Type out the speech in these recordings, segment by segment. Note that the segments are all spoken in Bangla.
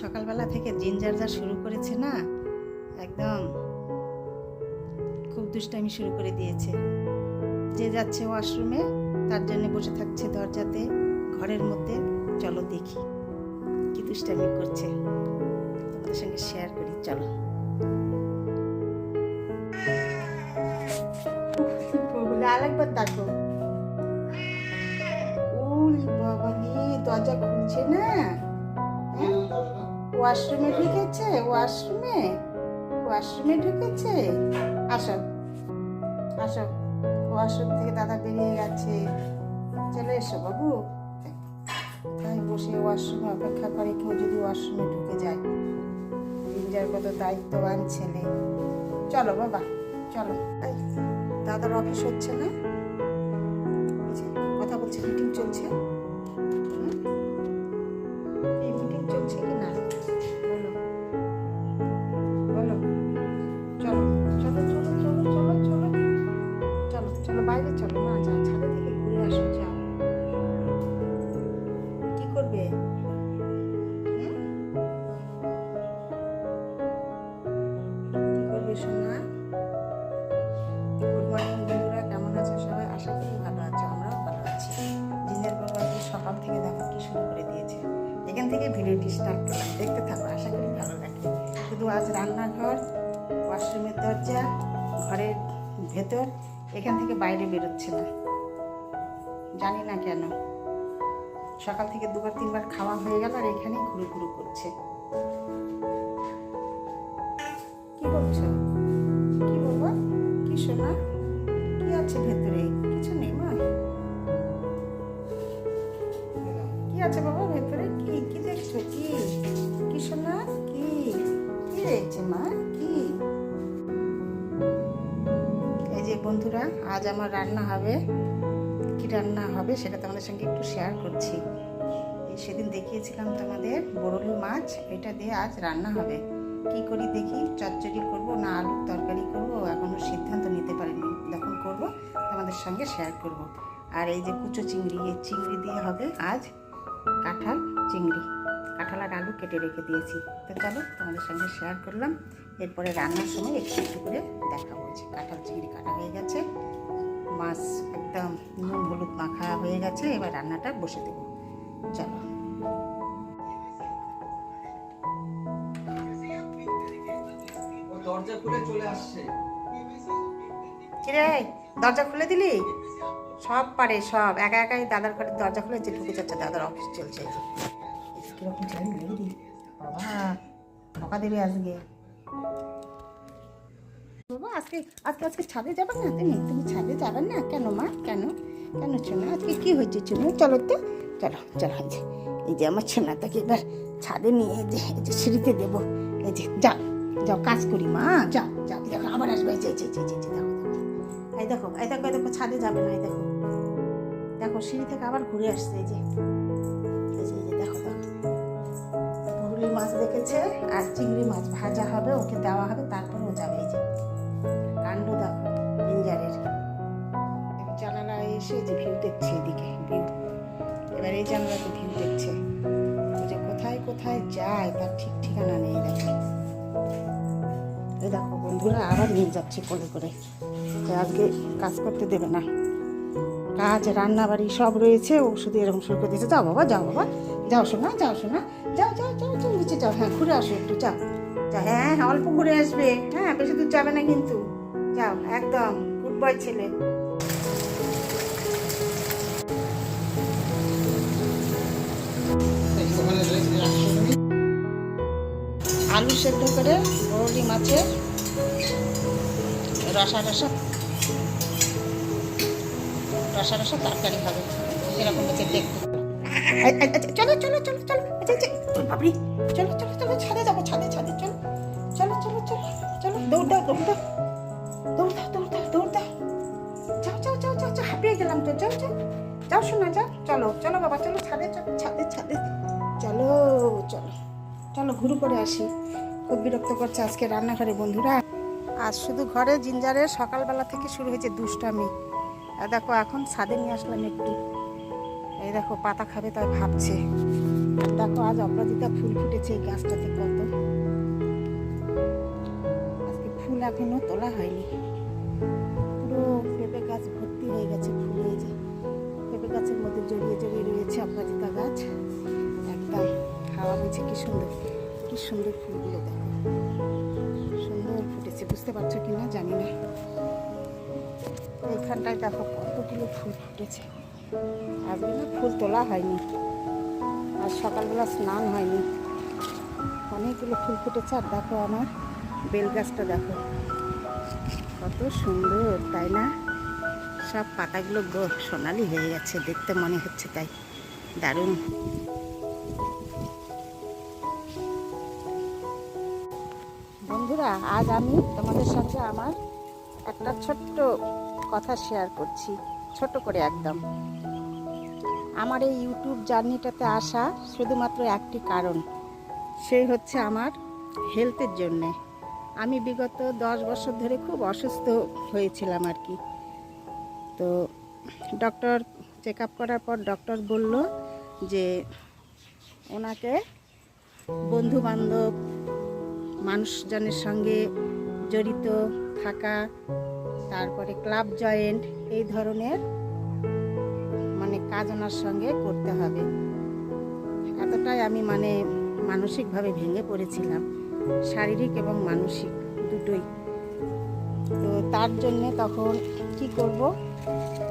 সকালবেলা থেকে জিঞ্জার যা শুরু করেছে না, একদম খুব দুষ্টামি শুরু করে দিয়েছে। যে যাচ্ছে ওয়াশরুমে তার জন্য বসে থাকছে দরজাতে, ঘরের মধ্যে। চলো দেখি কি দুষ্টামি করছে, তোমাদের সঙ্গে শেয়ার করি। চলো। আরেকবার দেখো, উলি বাবা রে, দরজা খুলছে না। ওয়াশরুমে ঢুকেছে, ওয়াশরুমে ঢুকেছে। আসো আসো, ওয়াশরুম থেকে দাদা বেরিয়ে গেছে। চলে এসো বাবু। তাই বসে ওয়াশরুমে অপেক্ষা করে কেউ যদি ওয়াশরুমে ঢুকে যায়। জিঞ্জার কত দায়িত্ববান ছেলে। চলো বাবা চলো। দাদার অফিস হচ্ছে না, কথা বলছে, মিটিং চলছে। এই মিটিং চলছে কি না বলো বলো। চলো চলো চলো চলো চলো চলো চলো চলো, বাইরে চলো না, যা ছাদে থেকে ঘুরে আসো। যাও, কি করবে? কি করবে সোনা? গুড মর্নিং বন্ধুরা, কেমন আছে সবাই? আশা করি ভালো আছে, আমরাও ভালো আছি। জিঞ্জার বাবা সকাল থেকে দেখো কি শুরু করে দিয়েছে। এখান থেকে ভিডিওটি স্টার্ট করলাম, দেখতে থাকো, আশা করি ভালো লাগে। শুধু আজ রান্নাঘর, ওয়াশরুমের দরজা, ঘরের ভেতর, এখান থেকে বাইরে বেরোচ্ছে না। জানি না কেন। সকাল থেকে দুবার তিনবার খাওয়া হয়ে গেল আর এখানেই ঘুরু ঘুরু করছে। কি বলছো? কি বাবা? কি সোনা? কি আছে ভেতরে? কিছু নেই মা। কি আছে বাবা ভেতরে? কি কি দেখছো? কি কি সোনা? কি কি রয়েছে মা? কি? এই যে বন্ধুরা, আজ আমার রান্না হবে। কি রান্না হবে সেটা তোমাদের সঙ্গে একটু শেয়ার করছি। সেদিন দেখিয়েছিলাম তোমাদের বরলি মাছ, এটা দিয়ে আজ রান্না হবে। কি করি দেখি, চচ্চড়ি করব না আলুর তরকারি করব, এখনো সিদ্ধান্ত নিতে পারিনি। যখন করব তোমাদের সঙ্গে শেয়ার করব। আর এই যে কুচো চিংড়ি, এই চিংড়ি দিয়ে হবে আজ কাঁঠাল চিংড়ি। কাঁঠাল আর আলু কেটে রেখে দিয়েছি। তো চলো তোমাদের সঙ্গে শেয়ার করলাম। এরপরে রান্নার সময় একটু একটু করে দেখাবো। যে কাঁঠাল চিংড়ি কাটা হয়ে গেছে, মাছ একদম নুন হলুদ মাখা হয়ে গেছে। এবার রান্নাটা বসে দেবো। চলো। দরজা খুলে চলে আসছে। কিরে, দরজা খুলে দিলি? সব পারে, সব একা একাই দাদার ঘরের দরজা খুলে যে ঢুকে যাচ্ছে। দাদার অফিস চলছে। কিরকম চাই লেডি বাবা, ঠকা দেবে আজকে। বাবা আজকে আজকে আজকে ছাদে যাবেন না? তুমি ছাদে যাবেন না কেন মা? কেন কেন ছোনা? আজকে কি হয়েছে ছোনা? চলো তো, চলো চলো। এই যে আমার ছোনাটাকে এবার ছাদে নিয়ে এই যে সিঁড়িতে দেবো। এই যে যাও যাও, কাজ করি মা, যাও যাও। দেখো আবার আসবে। দেখো এই দেখো এই দেখো এই দেখো, ছাদে যাবে না। এই দেখো দেখো, সিঁড়ি থেকে আবার ঘুরে আসছে। এই যে দেখো দেখো, বরুলি মাছ দেখেছে আর চিংড়ি মাছ ভাজা হবে, ওকে দেওয়া হবে, তারপরে ও যাবে। এই যে কাণ্ড দেখো জিঞ্জারের। জানালায় এসে যে ভিউ দেখছে, এদিকে ভিউ। এবার এই জানালাতে ভিউ দেখছে। ও যে কোথায় কোথায় যায় তার ঠিক ঠিকানা নেই। দেখো এই দেখো বন্ধুরা, আবার নিয়ে যাচ্ছে কোলে করে। আজকে কাজ করতে দেবে না, কাজ রান্না বাড়ি সব রয়েছে। ও শুধু এরকম শুরু করে দিয়েছে। যাও বাবা যাও, বাবা যাও শোনা, যাও শোনা, যাও যাও যাও যাও নিচে যাও। হ্যাঁ ঘুরে আসো একটু, যাও যাও। হ্যাঁ হ্যাঁ অল্প ঘুরে আসবে, হ্যাঁ বেশি দূর যাবে না কিন্তু। যাও, একদম গুড বয় ছেলে। আলু সেদ্ধ করে বরলি মাছের রসা রসা রসা রসা তরকারি হবে। এরকম হচ্ছে দেখতে। চলো চলো চলো চলো, বাবরি চলো চলো চলো, ছাদে যাবো, ছাদে ছাদে চলো চলো চলো চলো চলো। দৌড় দাও দৌড় দাও দৌড় দাও দৌড় দাও দৌড় দাও। যাও যাও যাও যাও যাও, হাঁপিয়ে গেলাম তো। যাও যাও যাও শোনা, যাও। চলো চলো বাবা চলো, ছাদে চলো, ছাদে ছাদে চলো চলো চলো, ঘুরু করে আসি। খুব বিরক্ত করছে আজকে রান্নাঘরে বন্ধুরা। আজ শুধু ঘরে জিঞ্জারের সকালবেলা থেকে শুরু হয়েছে দুষ্টামি। আর দেখো এখন ছাদে নিয়ে আসলাম একটু। এই দেখো পাতা খাবে তাই ভাবছে। আর দেখো আজ অপরাজিতা ফুল ফুটেছে এই গাছটাতে কত। আজকে ফুল এখনো তোলা হয়নি, পুরো পেঁপে গাছ ভর্তি হয়ে গেছে ফুল। এই যে পেঁপে গাছের মধ্যে জড়িয়ে জড়িয়ে রয়েছে অপরাজিতা গাছ, একদম হাওয়া বইছে। কি সুন্দর, কি সুন্দর ফুলগুলো দেখো, সুন্দর ফুটেছে। বুঝতে পারছো কিনা জানি না। এইখানটায় দেখো কতগুলো ফুল ফুটেছে। আজকে না ফুল তোলা হয়নি, আর সকালবেলা স্নান হয়নি। অনেকগুলো ফুল ফুটেছে। আর দেখো আমার বেল গাছটা দেখো কত সুন্দর, তাই না? সব পাতাগুলো সোনালি হয়ে গেছে, দেখতে মনে হচ্ছে তাই, দারুণ। বন্ধুরা, আজ আমি তোমাদের সঙ্গে আমার একটা ছোট্ট কথা শেয়ার করছি, ছোট করে একদম। আমার এই ইউটিউব জার্নিটাতে আসা শুধুমাত্র একটি কারণ, সেই হচ্ছে আমার হেলথের জন্যে। আমি বিগত 10 বছর ধরে খুব অসুস্থ হয়েছিলাম আর কি। তো ডক্টর চেক আপ করার পর ডক্টর বলল যে ওনাকে বন্ধুবান্ধব মানুষজনের সঙ্গে জড়িত থাকা, তারপরে ক্লাব জয়েন্ট, এই ধরনের মানে কাজ ওনার সঙ্গে করতে হবে। এতটাই আমি মানে মানসিকভাবে ভেঙে পড়েছিলাম, শারীরিক এবং মানসিক দুটোই। তো তার জন্যে তখন কি করব,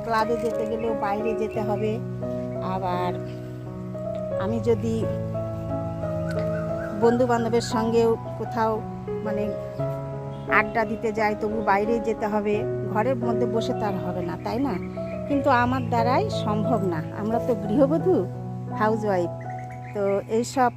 ক্লাবে যেতে গেলেও বাইরে যেতে হবে। আবার আমি যদি বন্ধু বান্ধবের সঙ্গেও কোথাও মানে আড্ডা দিতে যাই, তবু বাইরেই যেতে হবে, ঘরের মধ্যে বসে তার হবে না, তাই না? কিন্তু আমার দ্বারাই সম্ভব না, আমরা তো গৃহবধূ, হাউসওয়াইফ। তো এইসব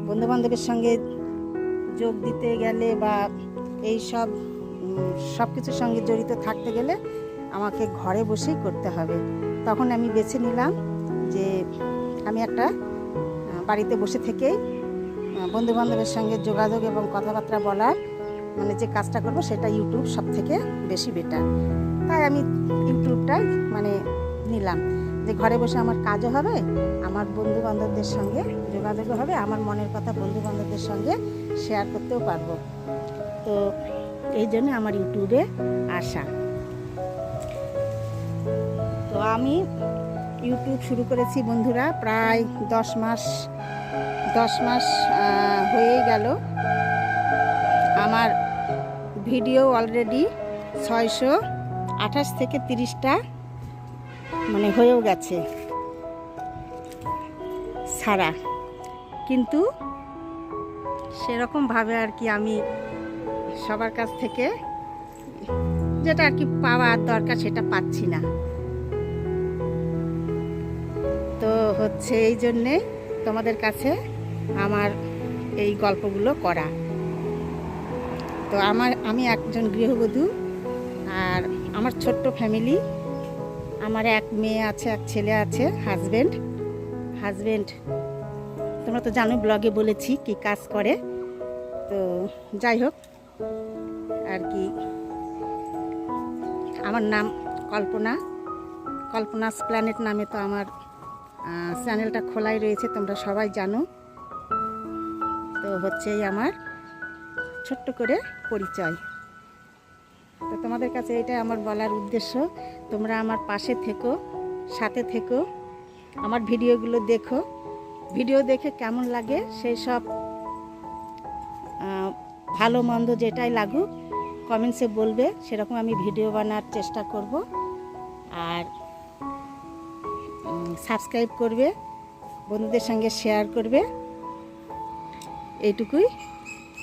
বন্ধুবান্ধবের সঙ্গে যোগ দিতে গেলে বা এই সব কিছুর সঙ্গে জড়িত থাকতে গেলে আমাকে ঘরে বসেই করতে হবে। তখন আমি বেছে নিলাম যে আমি একটা বাড়িতে বসে থেকেই বন্ধুবান্ধবের সঙ্গে যোগাযোগ এবং কথাবার্তা বলার মানে যে কাজটা করব সেটা ইউটিউব সব থেকে বেশি বেটার। তাই আমি ইউটিউবটাই মানে নিলাম, যে ঘরে বসে আমার কাজও হবে, আমার বন্ধু বান্ধবদের সঙ্গে যোগাযোগও হবে, আমার মনের কথা বন্ধু বান্ধবদের সঙ্গে শেয়ার করতেও পারবো। তো এই জন্য আমার ইউটিউবে আসা। তো আমি ইউটিউব শুরু করেছি বন্ধুরা প্রায় 10 মাস হয়েই গেল। আমার ভিডিও অলরেডি 628 থেকে 30টা মানে হয়েও গেছে ছাড়া, কিন্তু সেরকমভাবে আর কি আমি সবার কাছ থেকে যেটা আর কি পাওয়ার দরকার সেটা পাচ্ছি না। তো হচ্ছে এই জন্যে তোমাদের কাছে আমার এই গল্পগুলো করা। তো আমি একজন গৃহবধূ, আর আমার ছোট্ট ফ্যামিলি। আমার এক মেয়ে আছে, এক ছেলে আছে, হাজব্যান্ড তোমরা তো জানো, ব্লগে বলেছি কি কাজ করে। তো যাই হোক আর কি, আমার নাম কল্পনাস প্ল্যানেট নামে তো আমার চ্যানেলটা খোলাই রয়েছে, তোমরা সবাই জানো। তো হচ্ছে আমার ছোট্ট করে পরিচয়। তো তোমাদের কাছে এটাই আমার বলার উদ্দেশ্য, তোমরা আমার পাশে থেকো, সাথে থেকো, আমার ভিডিওগুলো দেখো, ভিডিও দেখে কেমন লাগে সেই সব ভালো মন্দ যেটাই লাগুক কমেন্টসে বলবে, সেরকম আমি ভিডিও বানার চেষ্টা করব। আর সাবস্ক্রাইব করবে, বন্ধুদের সঙ্গে শেয়ার করবে, এইটুকুই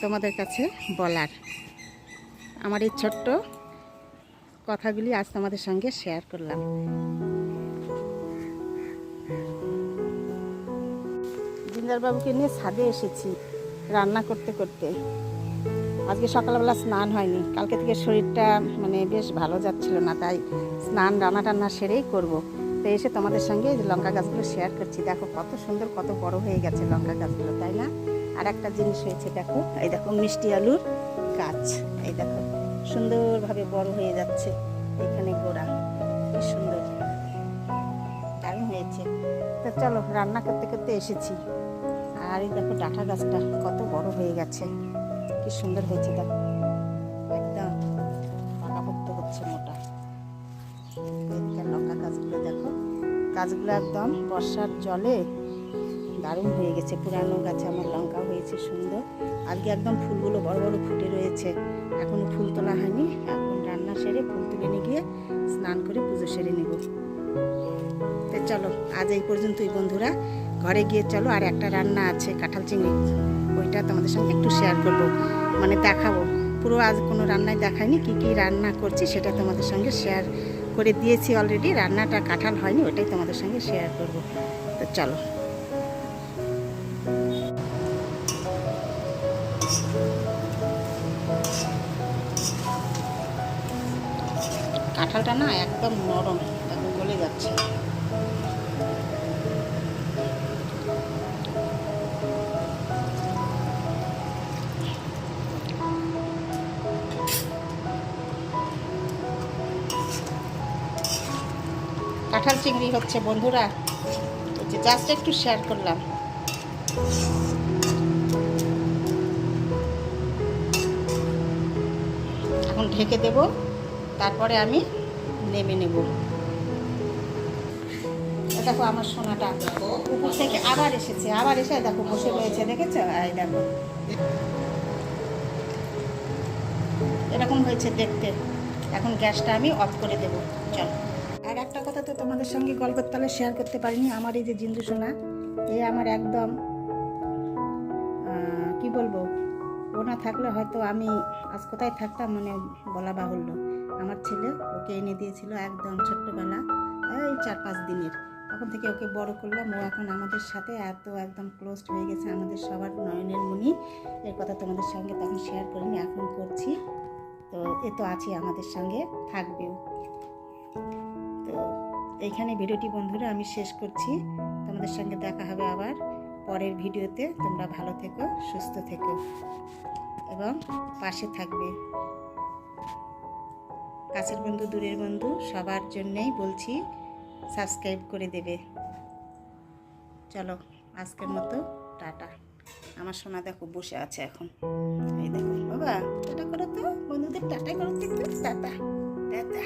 তোমাদের কাছে বলার। আমার এই ছোট্ট কথাগুলি আজ তোমাদের সঙ্গে শেয়ার করলাম। জিঞ্জারবাবুকে নিয়ে ছাদে এসেছি রান্না করতে করতে। আজকে সকালবেলা স্নান হয়নি, কালকে থেকে শরীরটা মানে বেশ ভালো যাচ্ছিল না, তাই স্নান রান্না টান্না সেরেই করব। তো এসে তোমাদের সঙ্গে এই লঙ্কা গাছগুলো শেয়ার করছি। দেখো কত সুন্দর, কত বড় হয়ে গেছে লঙ্কা গাছগুলো, তাই না? আর একটা জিনিস হয়েছে দেখো, এই দেখো মিষ্টি আলুর গাছ, এই দেখো সুন্দরভাবে বড় হয়ে যাচ্ছে। এখানে গোড়া কি সুন্দর, দারুণ হয়েছে। তো চলো রান্না করতে করতে এসেছি। আর এই দেখো ডাঁটা গাছটা কত বড় হয়ে গেছে, কি সুন্দর হয়েছে দেখো, একদম পাকাপোক্ত হচ্ছে মোটা। এদিকে লঙ্কা গাছগুলো দেখো, গাছগুলো একদম বর্ষার জলে দারুণ হয়ে গেছে। পুরানো গাছে আমার লঙ্কা হয়েছে সুন্দর। আজকে একদম ফুলগুলো বড় বড় ফুটে রয়েছে, এখনো ফুল তোলা হয়নি। এখন রান্না সেরে ফুল তুলে নিয়ে গিয়ে স্নান করে পুজো সেরে নেব। তো চলো আজ এই পর্যন্তই বন্ধুরা, ঘরে গিয়ে চলো আর একটা রান্না আছে কাঁঠাল চিংড়ি, ওইটা তোমাদের সঙ্গে একটু শেয়ার করব, মানে দেখাবো। পুরো আজ কোনো রান্নায় দেখায়নি, কি কি রান্না করছি সেটা তোমাদের সঙ্গে শেয়ার করে দিয়েছি অলরেডি। রান্নাটা কাঁঠাল হয়নি, ওটাই তোমাদের সঙ্গে শেয়ার করব। তো চলো। কাঁঠালটা না একদম নরম, একদম গলে যাচ্ছে। কাঁঠাল চিংড়ি হচ্ছে বন্ধুরা, জাস্ট একটু শেয়ার করলাম। এখন ঢেকে দেব, তারপরে আমি নেমে নেব। দেখো আমার সোনাটা উপর থেকে আবার এসেছে, আবার এসে দেখো বসে রয়েছে, দেখেছো? এই দেখো এরকম হয়েছে দেখতে। এখন গ্যাসটা আমি অফ করে দেব। চলো। আর একটা কথা তো তোমাদের সঙ্গে গল্পের তালে শেয়ার করতে পারিনি। আমার এই যে জিন্দু সোনা, এই আমার একদম কি বলবো, ও না থাকলে হয়তো আমি আজ কোথায় থাকতাম মানে বলা বাহুল্য। আমার ছেলে ওকে এনে দিয়েছিল একদম ছোট্টবেলা, এই 4-5 দিনের, তখন থেকে ওকে বড় করলাম। ও এখন আমাদের সাথে এত একদম ক্লোজড হয়ে গেছে, আমাদের সবার নয়নের মণি। এর কথা তোমাদের সঙ্গে তখন শেয়ার করিনি, এখন করছি। তো এ তো আছে আমাদের সঙ্গে, থাকবেও। তো এইখানে ভিডিওটি বন্ধুরা আমি শেষ করছি। তোমাদের সঙ্গে দেখা হবে আবার পরের ভিডিওতে। তোমরা ভালো থেকো, সুস্থ থেকো এবং পাশে থাকবে। কাছের বন্ধু দূরের বন্ধু সবার জন্যেই বলছি, সাবস্ক্রাইব করে দেবে। চলো আজকের মতো টাটা। আমার সোনা দেখো বসে আছে এখন, এই দেখো বাবা টাটা করো তো বন্ধুদের, টাটা করো তো একটু, টাটা টাটা।